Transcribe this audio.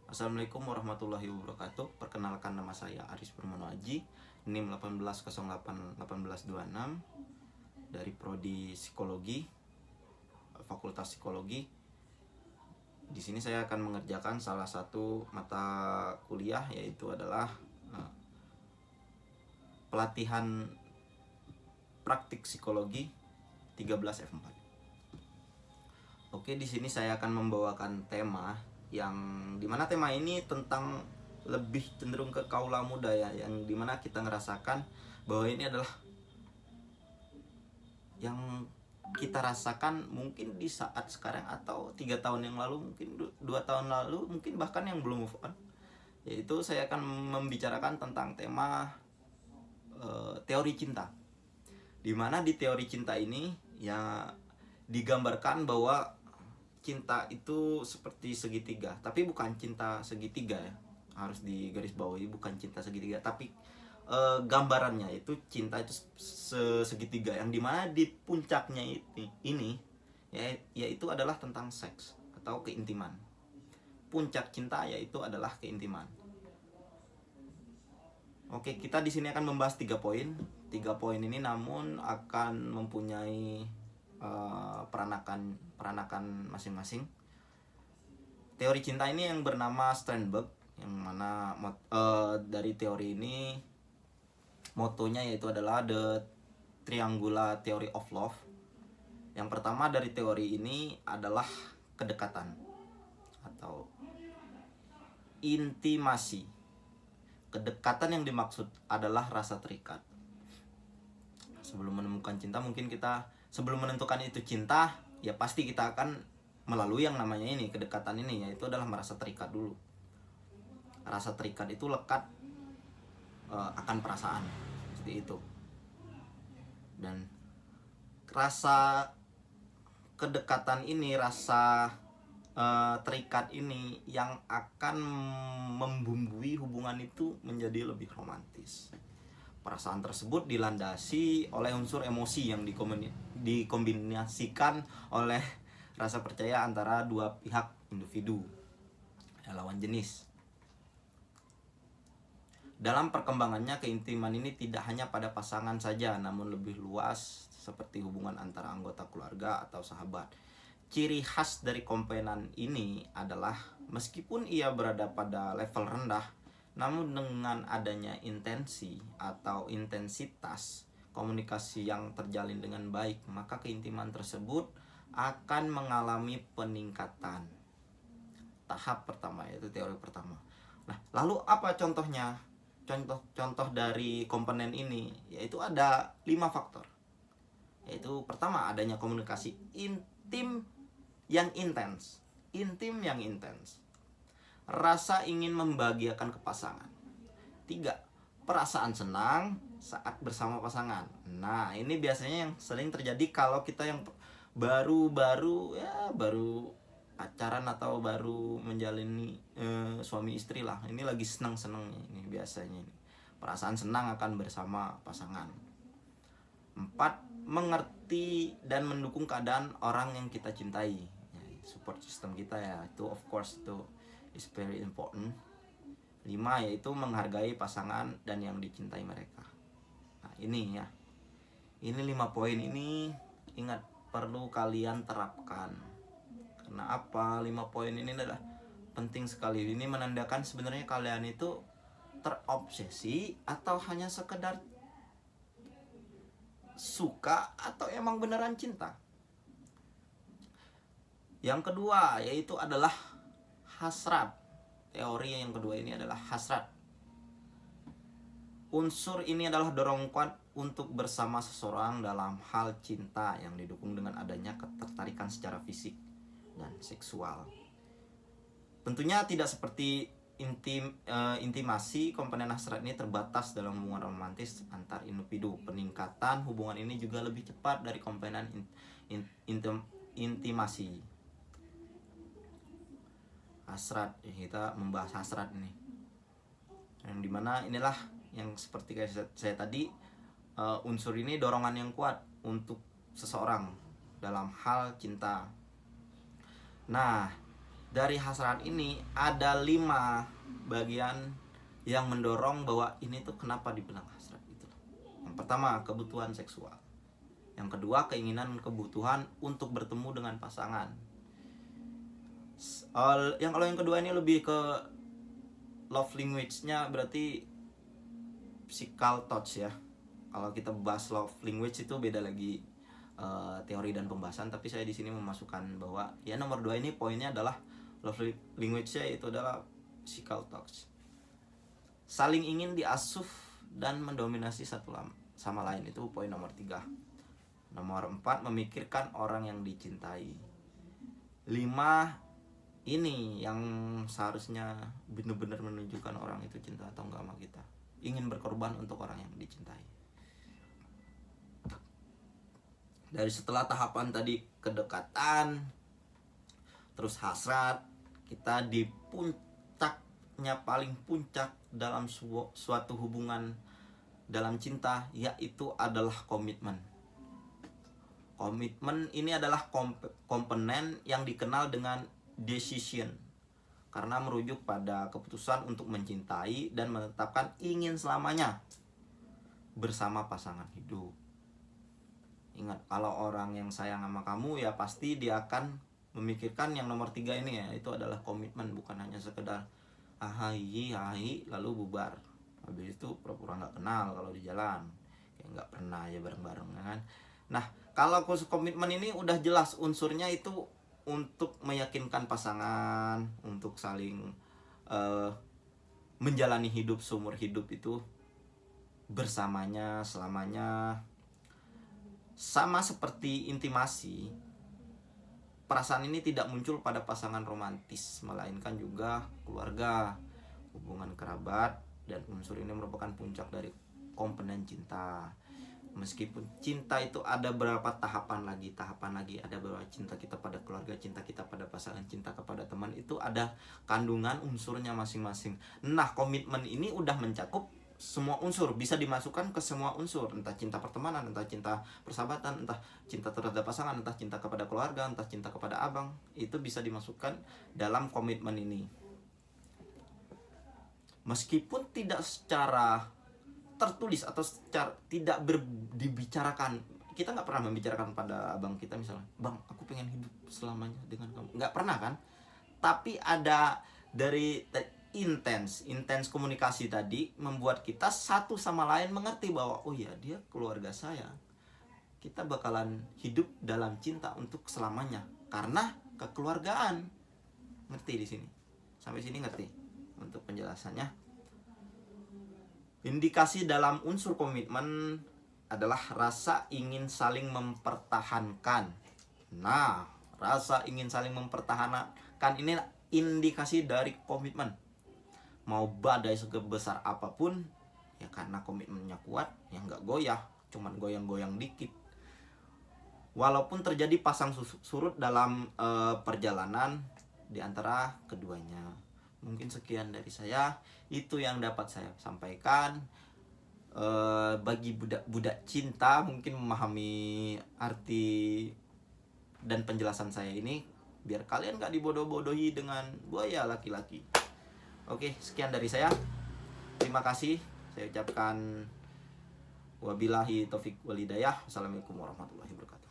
Assalamualaikum warahmatullahi wabarakatuh. Perkenalkan, nama saya Aris Purmono Aji, NIM 18081826 dari Prodi Psikologi, Fakultas Psikologi. Di sini saya akan mengerjakan salah satu mata kuliah, yaitu adalah pelatihan praktik psikologi 13F4. Oke, di sini saya akan membawakan tema yang dimana tema ini tentang lebih cenderung ke kaula muda ya, yang dimana kita ngerasakan bahwa ini adalah yang kita rasakan mungkin di saat sekarang atau 3 tahun yang lalu, mungkin 2 tahun lalu, mungkin bahkan yang belum move on. Yaitu saya akan membicarakan tentang tema teori cinta, dimana di teori cinta ini ya digambarkan bahwa cinta itu seperti segitiga, tapi bukan cinta segitiga ya, harus digarisbawahi, bukan cinta segitiga, tapi gambarannya itu cinta itu segitiga, yang dimana di puncaknya ini ya, yaitu adalah tentang seks atau keintiman. Puncak cinta yaitu adalah keintiman. Oke, kita di sini akan membahas 3 poin. 3 poin ini namun akan mempunyai peranakan masing-masing. Teori cinta ini yang bernama Sternberg, yang mana dari teori ini motonya yaitu adalah The Triangular Theory of Love. Yang pertama dari teori ini adalah kedekatan atau intimasi. Kedekatan yang dimaksud adalah rasa terikat. Sebelum menemukan cinta, mungkin kita sebelum menentukan itu cinta, ya pasti kita akan melalui yang namanya ini, kedekatan ini, yaitu adalah merasa terikat dulu. Rasa terikat itu lekat akan perasaan, seperti itu. Dan rasa kedekatan ini, rasa terikat ini yang akan membumbui hubungan itu menjadi lebih romantis. Perasaan tersebut dilandasi oleh unsur emosi yang dikombinasikan oleh rasa percaya antara dua pihak individu, lawan jenis. Dalam perkembangannya, keintiman ini tidak hanya pada pasangan saja, namun lebih luas seperti hubungan antara anggota keluarga atau sahabat. Ciri khas dari komponen ini adalah meskipun ia berada pada level rendah, namun dengan adanya intensi atau intensitas komunikasi yang terjalin dengan baik, maka keintiman tersebut akan mengalami peningkatan. Tahap pertama, yaitu teori pertama. Nah, lalu apa contohnya? Contoh dari komponen ini yaitu ada 5 faktor. Yaitu pertama, adanya komunikasi intim yang intens. Intim yang intens. Rasa ingin membahagiakan ke pasangan. 3, perasaan senang saat bersama pasangan. Nah, ini biasanya yang sering terjadi kalau kita yang baru pacaran atau baru menjalani suami istri lah. Ini lagi senang-senangnya ini biasanya ini. Perasaan senang akan bersama pasangan. 4, mengerti dan mendukung keadaan orang yang kita cintai. Ya, support system kita ya, itu of course itu is very important. 5, yaitu menghargai pasangan dan yang dicintai mereka. Nah, ini ya. Ini 5 poin ini, ingat, perlu kalian terapkan. Karena apa? 5 poin ini adalah penting sekali. Ini menandakan sebenarnya kalian itu terobsesi atau hanya sekedar suka atau emang beneran cinta. Yang kedua yaitu adalah hasrat. Teori yang kedua ini adalah hasrat. Unsur ini adalah dorong kuat untuk bersama seseorang dalam hal cinta yang didukung dengan adanya ketertarikan secara fisik dan seksual. Tentunya tidak seperti intimasi, komponen hasrat ini terbatas dalam hubungan romantis antar individu. Peningkatan hubungan ini juga lebih cepat dari komponen intimasi. Hasrat, kita membahas hasrat ini, yang dimana inilah yang seperti kayak saya tadi, unsur ini dorongan yang kuat untuk seseorang dalam hal cinta. Nah, dari hasrat ini ada 5 bagian yang mendorong bahwa ini tuh kenapa dibilang hasrat itu. Yang pertama, kebutuhan seksual. Yang kedua, keinginan kebutuhan untuk bertemu dengan pasangan. Kalau yang kedua ini lebih ke love language-nya, berarti physical touch ya. Kalau kita bahas love language itu beda lagi teori dan pembahasan, tapi saya di sini memasukkan bahwa ya nomor 2 ini poinnya adalah love language-nya itu adalah physical touch. Saling ingin diasuh dan mendominasi satu sama lain, itu poin nomor 3. Nomor 4, memikirkan orang yang dicintai. 5 ini yang seharusnya benar-benar menunjukkan orang itu cinta atau enggak sama kita. Ingin berkorban untuk orang yang dicintai. Dari setelah tahapan tadi kedekatan, terus hasrat, kita di puncaknya, paling puncak dalam suatu hubungan dalam cinta, yaitu adalah komitmen. Komitmen ini adalah komponen yang dikenal dengan decision, karena merujuk pada keputusan untuk mencintai dan menetapkan ingin selamanya bersama pasangan hidup. Ingat, kalau orang yang sayang sama kamu ya pasti dia akan memikirkan yang nomor 3 ini ya, itu adalah komitmen, bukan hanya sekedar ahai lalu bubar. Habis itu pura-pura nggak kenal kalau di jalan, kayak nggak pernah ya bareng-bareng kan. Nah, kalau komitmen ini udah jelas unsurnya itu untuk meyakinkan pasangan, untuk saling menjalani hidup seumur hidup itu bersamanya selamanya. Sama seperti intimasi, perasaan ini tidak muncul pada pasangan romantis, melainkan juga keluarga, hubungan kerabat, dan unsur ini merupakan puncak dari komponen cinta. Meskipun cinta itu ada berapa tahapan lagi, ada berapa cinta kita pada keluarga, cinta kita pada pasangan, cinta kepada teman, itu ada kandungan unsurnya masing-masing. Nah, komitmen ini udah mencakup semua unsur, bisa dimasukkan ke semua unsur, entah cinta pertemanan, entah cinta persahabatan, entah cinta terhadap pasangan, entah cinta kepada keluarga, entah cinta kepada abang, itu bisa dimasukkan dalam komitmen ini. Meskipun tidak secara tertulis atau secara tidak dibicarakan, kita nggak pernah membicarakan pada abang kita misalnya, bang aku pengen hidup selamanya dengan kamu, nggak pernah kan. Tapi ada dari intens komunikasi tadi membuat kita satu sama lain mengerti bahwa oh ya, dia keluarga saya, kita bakalan hidup dalam cinta untuk selamanya karena kekeluargaan. Ngerti di sini? Sampai sini ngerti untuk penjelasannya? Indikasi dalam unsur komitmen adalah rasa ingin saling mempertahankan. Nah, rasa ingin saling mempertahankan ini indikasi dari komitmen. Mau badai sebesar apapun, ya karena komitmennya kuat, ya nggak goyah, cuman goyang-goyang dikit. Walaupun terjadi pasang surut dalam perjalanan di antara keduanya. Mungkin sekian dari saya, itu yang dapat saya sampaikan. Bagi budak-budak cinta mungkin memahami arti dan penjelasan saya ini, biar kalian gak dibodoh-bodohi dengan buaya laki-laki. Oke, sekian dari saya. Terima kasih. Saya ucapkan wabillahi taufik walhidayah. Assalamualaikum warahmatullahi wabarakatuh.